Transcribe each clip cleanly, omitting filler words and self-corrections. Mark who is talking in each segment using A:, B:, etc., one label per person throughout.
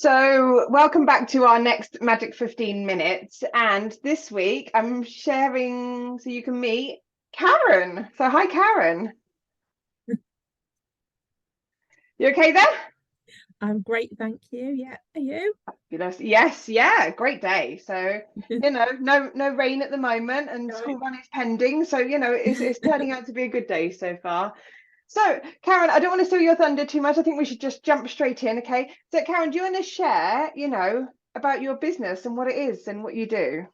A: So, welcome back to our next Magic 15 minutes. And this week I'm sharing so you can meet Karen. So, hi, Karen. You okay there?
B: I'm great, thank you. Yeah, are you?
A: Fabulous. Yes, yeah, great day. So, no rain at the moment, and
B: No.
A: school run is pending. So, it's turning out to be a good day so far. So, Karen, I don't want to steal your thunder too much. I think we should just jump straight in, okay? So, Karen, do you want to share, about your business and what it is and what you do?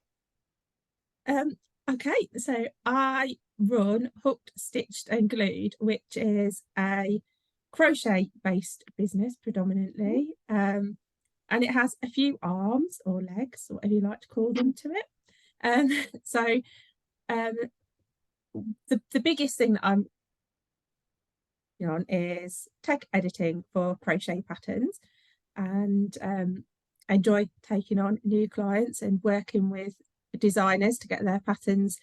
B: Um, okay, so I run Hooked, Stitched and Glued, which is a crochet-based business predominantly. And it has a few arms or legs, or whatever you like to call them, to it. Um, so um, the biggest thing that I'm on is tech editing for crochet patterns, and I enjoy taking on new clients and working with designers to get their patterns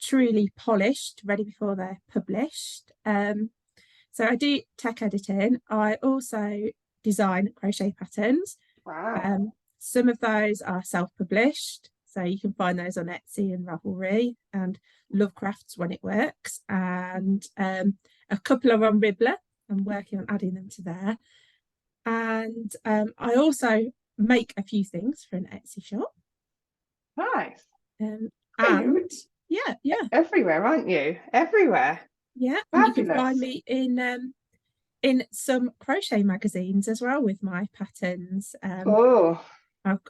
B: truly polished, ready before they're published. So I do tech editing. I also design crochet patterns.
A: Wow.
B: Some of those are self-published, so you can find those on Etsy and Ravelry and Lovecrafts when it works. And a couple are on Ribbler. I'm working on adding them to there. And I also make a few things for an Etsy shop.
A: Nice.
B: Um,
A: Yeah, you're
B: and yeah,
A: everywhere, aren't you? Everywhere.
B: yeah. And you can find
A: Fabulous.
B: me in some crochet magazines as well with my patterns.
A: Oh,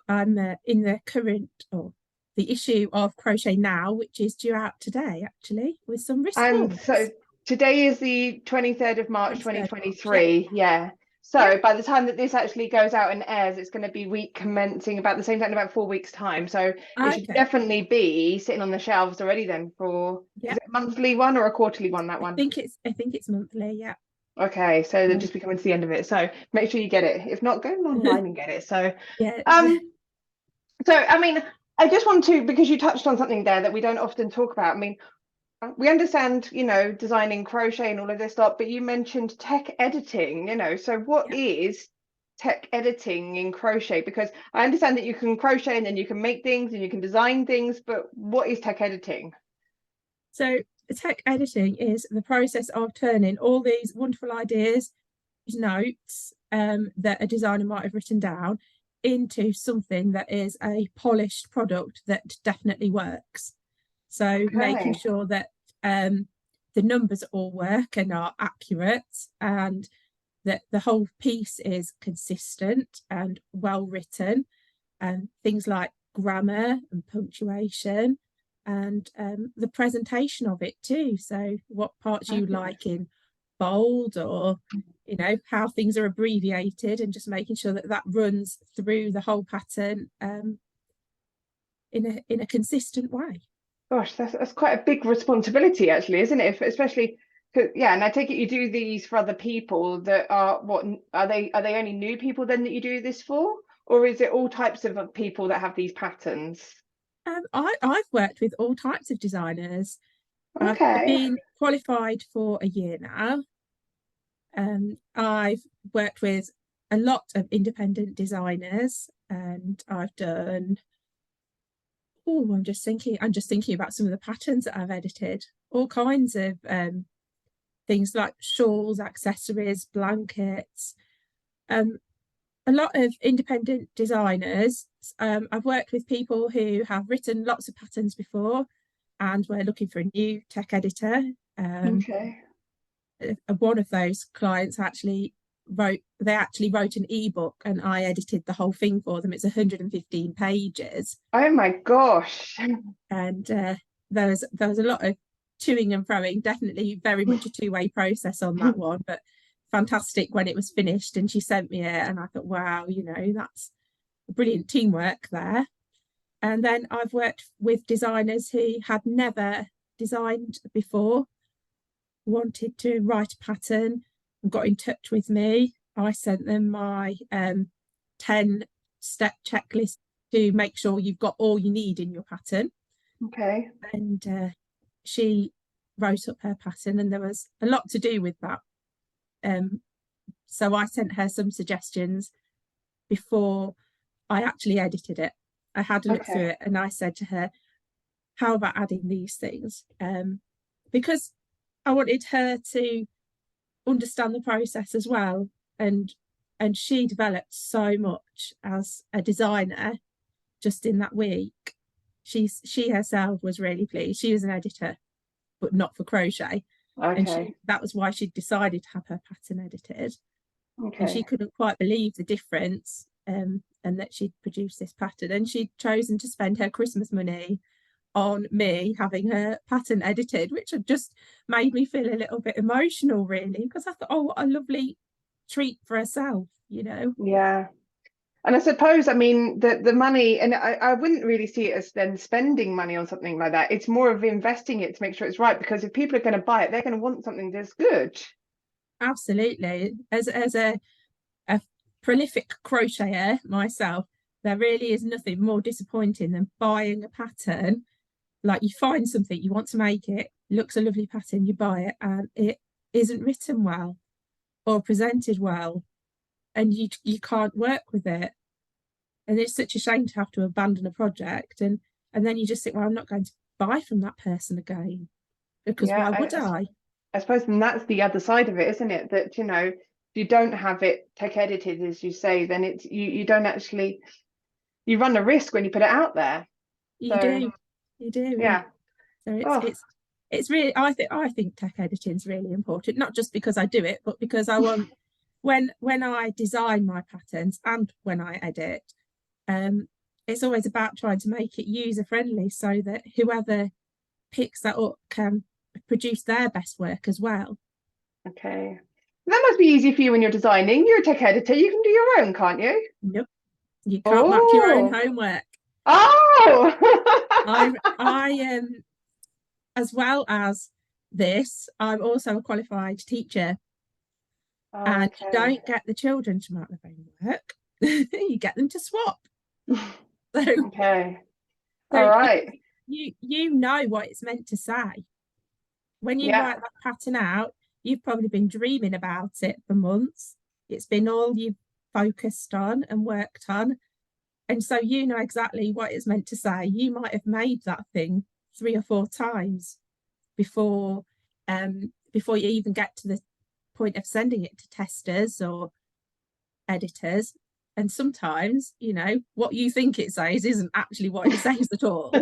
B: I'm in the current or the issue of Crochet Now, which is due out today, actually, with some
A: and so
B: response.
A: today is the 23rd of March
B: 23rd March, yeah,
A: 2023. Yeah.
B: yeah.
A: So by the time that this actually goes out and airs, it's going to be week commencing about the same time in about 4 weeks' time. So it should
B: Okay,
A: definitely be sitting on the shelves already then for,
B: yeah.
A: is it a monthly one or a quarterly one, that one?
B: I think it's monthly, yeah.
A: Okay, so they're
B: Um,
A: just be coming to the end of it. So make sure you get it. If not, go online and get it. So
B: yeah,
A: um so I mean, I just want to, because you touched on something there that we don't often talk about. I mean, we understand, designing crochet and all of this stuff, but you mentioned tech editing, so what
B: yeah.
A: is tech editing in crochet? Because I understand that you can crochet and then you can make things and you can design things, but what is tech editing?
B: So tech editing is the process of turning all these wonderful ideas, notes that a designer might have written down into something that is a polished product that definitely works. So making
A: Okay.
B: sure that the numbers all work and are accurate, and that the whole piece is consistent and well written, and things like grammar and punctuation, and the presentation of it too. So what parts you
A: Fabulous.
B: like in bold, or how things are abbreviated, and just making sure that that runs through the whole pattern in a consistent way.
A: Gosh, that's quite a big responsibility, actually, isn't it? Especially, yeah. And I take it you do these for other people that are what are they? Are they only new people then that you do this for, or is it all types of people that have these patterns?
B: I've worked with all types of designers. I've
A: Okay.
B: been qualified for a year now. I've worked with a lot of independent designers, and I've done. Oh, I'm just thinking about some of the patterns that I've edited. All kinds of things like shawls, accessories, blankets. Um, a lot of independent designers. I've worked with people who have written lots of patterns before, and we're looking for a new tech editor.
A: Okay.
B: One of those clients actually wrote an ebook, and I edited the whole thing for them. It's 115 pages,
A: Oh my gosh.
B: and there was a lot of toing and froing. Definitely very much a two-way process on that one, but fantastic when it was finished and she sent me it, and I thought, wow, that's brilliant teamwork there. And then I've worked with designers who had never designed before, wanted to write a pattern, and got in touch with me. I sent them my 10-step checklist to make sure you've got all you need in your pattern.
A: Okay.
B: And she wrote up her pattern, and there was a lot to do with that. So I sent her some suggestions before I actually edited it. I had a look through
A: Okay.
B: it and I said to her, how about adding these things? Because I wanted her to understand the process as well. And she developed so much as a designer just in that week. She herself was really pleased. She was an editor, but not for crochet. And
A: Okay.
B: that was why she decided to have her pattern edited. And she
A: Okay.
B: couldn't quite believe the difference, and that she'd produced this pattern. And she'd chosen to spend her Christmas money on me having her pattern edited, which had just made me feel a little bit emotional, really, because I thought, oh, what a lovely treat for herself, you know.
A: Yeah. And I suppose, I mean, the money, and I wouldn't really see it as then spending money on something like that. It's more of investing it to make sure it's right, because if people are going to buy it, they're going to want something that's good.
B: Absolutely. As a prolific crocheter myself, there really is nothing more disappointing than buying a pattern. Like, you find something, you want to make it, looks a lovely pattern, you buy it, and it isn't written well or presented well, and you can't work with it. And it's such a shame to have to abandon a project, and then you just think, well, I'm not going to buy from that person again, because
A: Yeah,
B: why would I?
A: I suppose, and that's the other side of it, isn't it? That, if you don't have it tech edited, as you say, then it's you don't actually, you run a risk when you put it out there.
B: You
A: So
B: do, you do.
A: yeah.
B: So it's
A: Oh,
B: it's it's really, I think tech editing is really important, not just because I do it, but because I want, when I design my patterns and when I edit, um, it's always about trying to make it user friendly so that whoever picks that up can produce their best work as well.
A: okay. That must be easy for you when you're designing. You're a tech editor. You can do your own, can't you?
B: Nope, you can't mark your own
A: Oh,
B: homework.
A: oh.
B: I as well as this, I'm also a qualified teacher, and you
A: Okay.
B: don't get the children to mark their homework. You get them to swap. So,
A: Okay. All
B: so
A: right.
B: you know what it's meant to say. When you
A: Yeah.
B: write that pattern out, you've probably been dreaming about it for months. It's been all you've focused on and worked on. And so you know exactly what it's meant to say. You might have made that thing 3 or 4 times before before you even get to the point of sending it to testers or editors. And sometimes, what you think it says isn't actually what it says at all.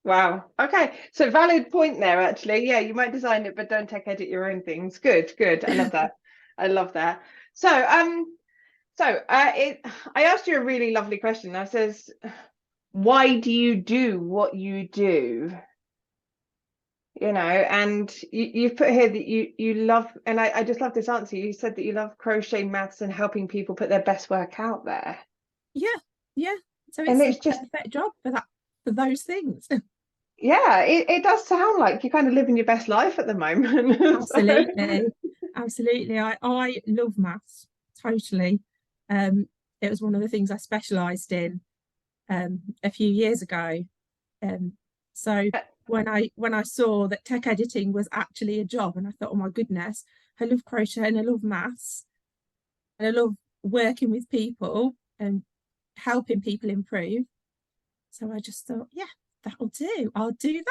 A: Wow. Okay. So valid point there, actually. Yeah, you might design it, but don't tech edit your own things. Good, good. I love that. I love that. So I asked you a really lovely question. I says, why do you do what you do? And you've put here that you love, and I just love this answer. You said that you love crochet, maths, and helping people put their best work out there.
B: Yeah, yeah. So
A: And
B: it's the
A: it's just,
B: perfect job for that, for those things.
A: yeah, it does sound like you're kind of living your best life at the moment. So,
B: Absolutely. Absolutely. I love maths, totally. It was one of the things I specialised in a few years ago. So when I saw that tech editing was actually a job, and I thought, oh my goodness, I love crochet and I love maths and I love working with people and helping people improve. So I just thought, yeah, that'll do. I'll do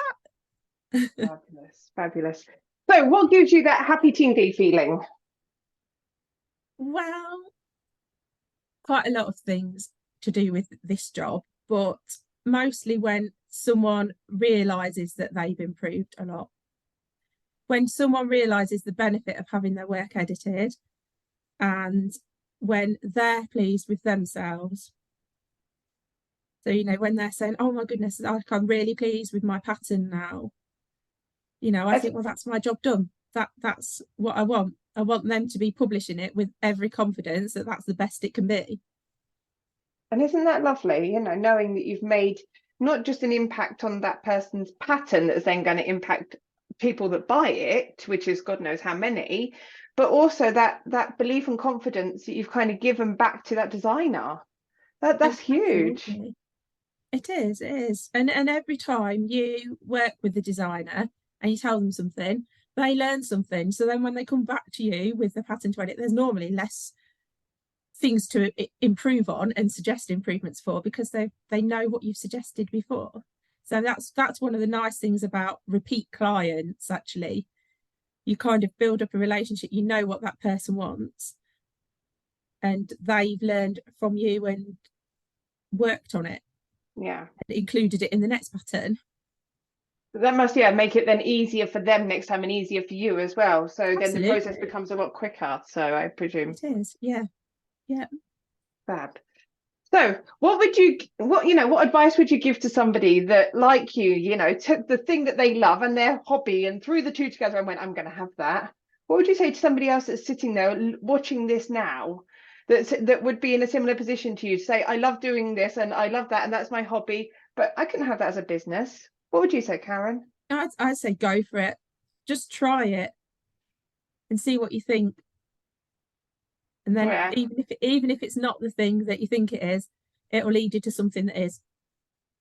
B: that.
A: fabulous, fabulous. So, what gives you that happy tingly feeling?
B: Well, quite a lot of things to do with this job, but mostly when someone realizes that they've improved a lot. When someone realizes the benefit of having their work edited, and when they're pleased with themselves. So, when they're saying, oh my goodness, I'm really pleased with my pattern now, I
A: As,
B: think, well, that's my job done. That's what I want. I want them to be publishing it with every confidence that that's the best it can be.
A: and isn't that lovely? Knowing that you've made not just an impact on that person's pattern that's then going to impact people that buy it, which is God knows how many, but also that belief and confidence that you've kind of given back to that designer. That's huge.
B: Absolutely. It is. And every time you work with the designer and you tell them something, they learn something. So then when they come back to you with the pattern to edit, there's normally less things to improve on and suggest improvements for, because they know what you've suggested before. So that's one of the nice things about repeat clients. Actually, you kind of build up a relationship, you know what that person wants, and they've learned from you and worked on it,
A: yeah,
B: and included it in the next pattern.
A: that must, yeah, make it then easier for them next time and easier for you as well. So
B: Absolutely.
A: then the process becomes a lot quicker, so I presume.
B: It is, yeah.
A: Fab. So what advice would you give to somebody that, like you know, took the thing that they love and their hobby and threw the two together and went, I'm going to have that? What would you say to somebody else that's sitting there watching this now, that would be in a similar position to you, to say, I love doing this and I love that and that's my hobby, but I couldn't have that as a business? What would you say, Karen?
B: I'd say go for it. Just try it and see what you think. And then
A: Yeah.
B: even if it's not the thing that you think it is, it will lead you to something that is.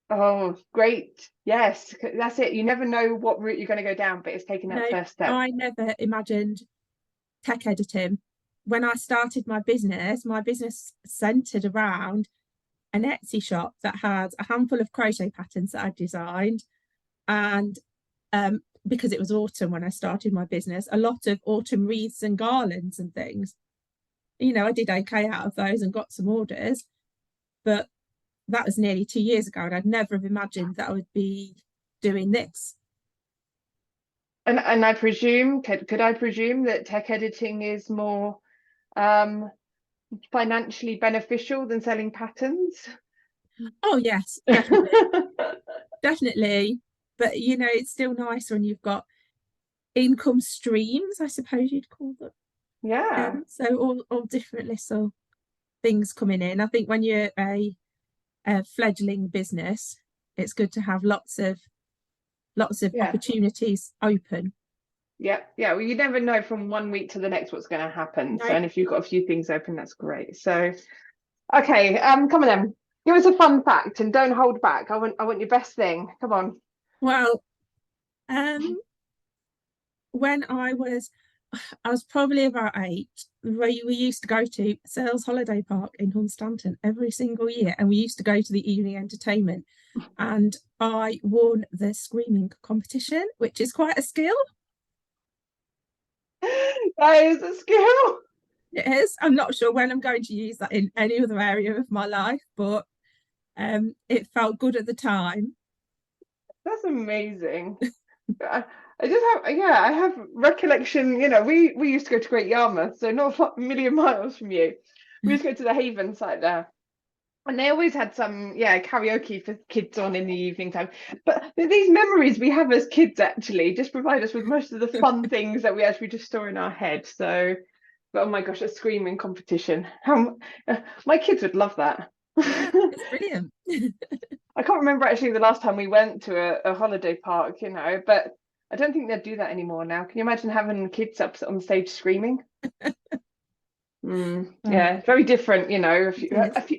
A: Oh, great. Yes, that's it. You never know what route you're going to go down, but it's taking that first step.
B: I never imagined tech editing. When I started my business centered around an Etsy shop that had a handful of crochet patterns that I designed. And because it was autumn when I started my business, a lot of autumn wreaths and garlands and things. You know, I did okay out of those and got some orders, but that was nearly 2 years ago, and I'd never have imagined that I would be doing this.
A: And I presume, could I presume that tech editing is more financially beneficial than selling patterns?
B: Oh yes, definitely. Definitely. But you know, it's still nice when you've got income streams, I suppose you'd call them.
A: Yeah.
B: So all different little things coming in. I think when you're a fledgling business, it's good to have lots of opportunities open.
A: Yeah. Well, you never know from one week to the next what's going to happen.
B: No.
A: So, and if you've got a few things open, that's great. So, okay, come on then. Give us a fun fact and don't hold back. I want your best thing. Come on.
B: Well, when I was probably about 8. We used to go to Searles Holiday Park in Hunstanton every single year, and we used to go to the evening entertainment, and I won the screaming competition, which is quite a skill.
A: That is a skill.
B: It is. I'm not sure when I'm going to use that in any other area of my life, but it felt good at the time.
A: That's amazing. I have recollection, you know, we used to go to Great Yarmouth, so not a million miles from you. We used to go to the Haven site there. And they always had some, karaoke for kids on in the evening time. But these memories we have as kids actually just provide us with most of the fun things that we actually just store in our head. So, but oh my gosh, a screaming competition. My kids would love that.
B: Yeah, it's brilliant.
A: I can't remember actually the last time we went to a holiday park, you know, but I don't think they'd do that anymore now. Can you imagine having kids up on stage screaming? Yeah, it's very different, you know,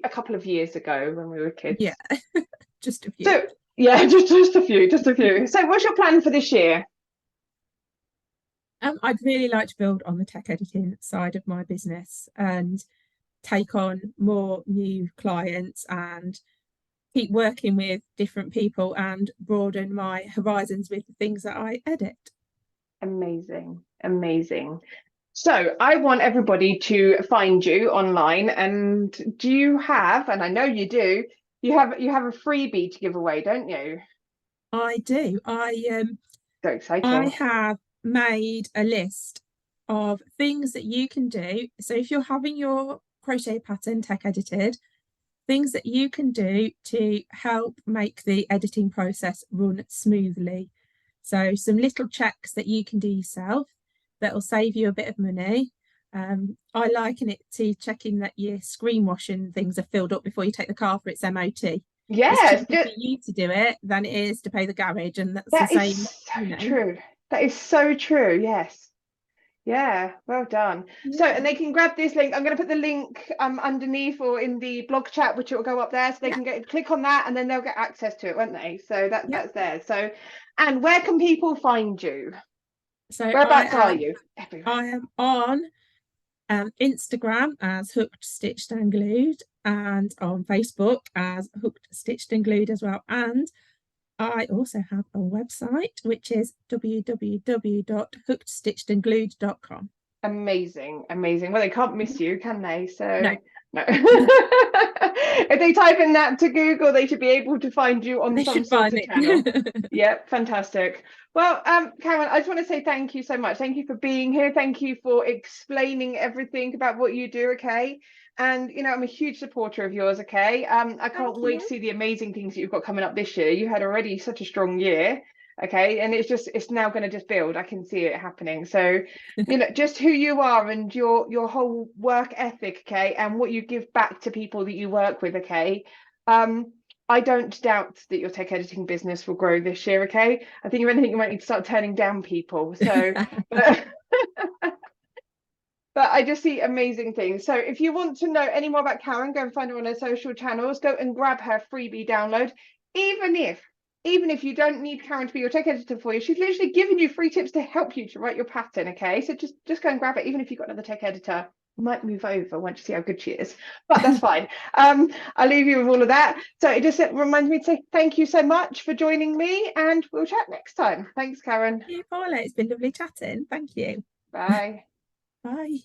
A: a couple of years ago when we were kids.
B: Yeah, just a few.
A: So, yeah, just a few. So what's your plan for this year?
B: I'd really like to build on the tech editing side of my business and take on more new clients and keep working with different people and broaden my horizons with the things that I edit.
A: Amazing. So I want everybody to find you online, and do you have, and I know you do, you have a freebie to give away, don't you?
B: I do.
A: So exciting.
B: I have made a list of things that you can do. So if you're having your crochet pattern tech edited, things that you can do to help make the editing process run smoothly. So some little checks that you can do yourself that will save you a bit of money. I liken it to checking that your screen washing things are filled up before you take the car for its MOT.
A: Yes,
B: it's cheaper for you to do it than it is to pay the garage, and that's
A: that
B: the same.
A: Is so true. That is so true. Yes. Yeah, well done. Yeah. So, and they can grab this link. I'm going to put the link underneath or in the blog chat, which will go up there, so they can click on that, and then they'll get access to it, won't they? So that's there. So, and where can people find you? So whereabouts are you?
B: Everywhere. I am on Instagram as Hooked, Stitched and Glued, and on Facebook as Hooked, Stitched and Glued as well. And I also have a website, which is www.hookedstitchedandglued.com.
A: Amazing, amazing. Well, they can't miss you, can they? So
B: No.
A: no. If they type in that to Google, they should be able to find you on
B: They
A: some
B: should
A: sort
B: find
A: of
B: it.
A: channel. Yep, fantastic. Well, Karen, I just want to say thank you so much. Thank you for being here. Thank you for explaining everything about what you do, okay? And I'm a huge supporter of yours, okay? I can't
B: Thank
A: wait
B: you.
A: to see the amazing things that you've got coming up this year. You had already such a strong year, okay? And it's now going to just build. I can see it happening. So, just who you are and your whole work ethic, okay, and what you give back to people that you work with, okay. I don't doubt that your tech editing business will grow this year, okay. I think if anything, you might need to start turning down people. So, but I just see amazing things. So if you want to know any more about Karen, go and find her on her social channels. Go and grab her freebie download. Even if you don't need Karen to be your tech editor for you, she's literally giving you free tips to help you to write your pattern, okay? So just go and grab it. Even if you've got another tech editor, you might move over once you see how good she is, but that's fine. I'll leave you with all of that. So it just reminds me to say thank you so much for joining me, and we'll chat next time. Thanks, Karen.
B: Thank you, Paula. It's been lovely chatting. Thank you.
A: Bye.
B: Bye.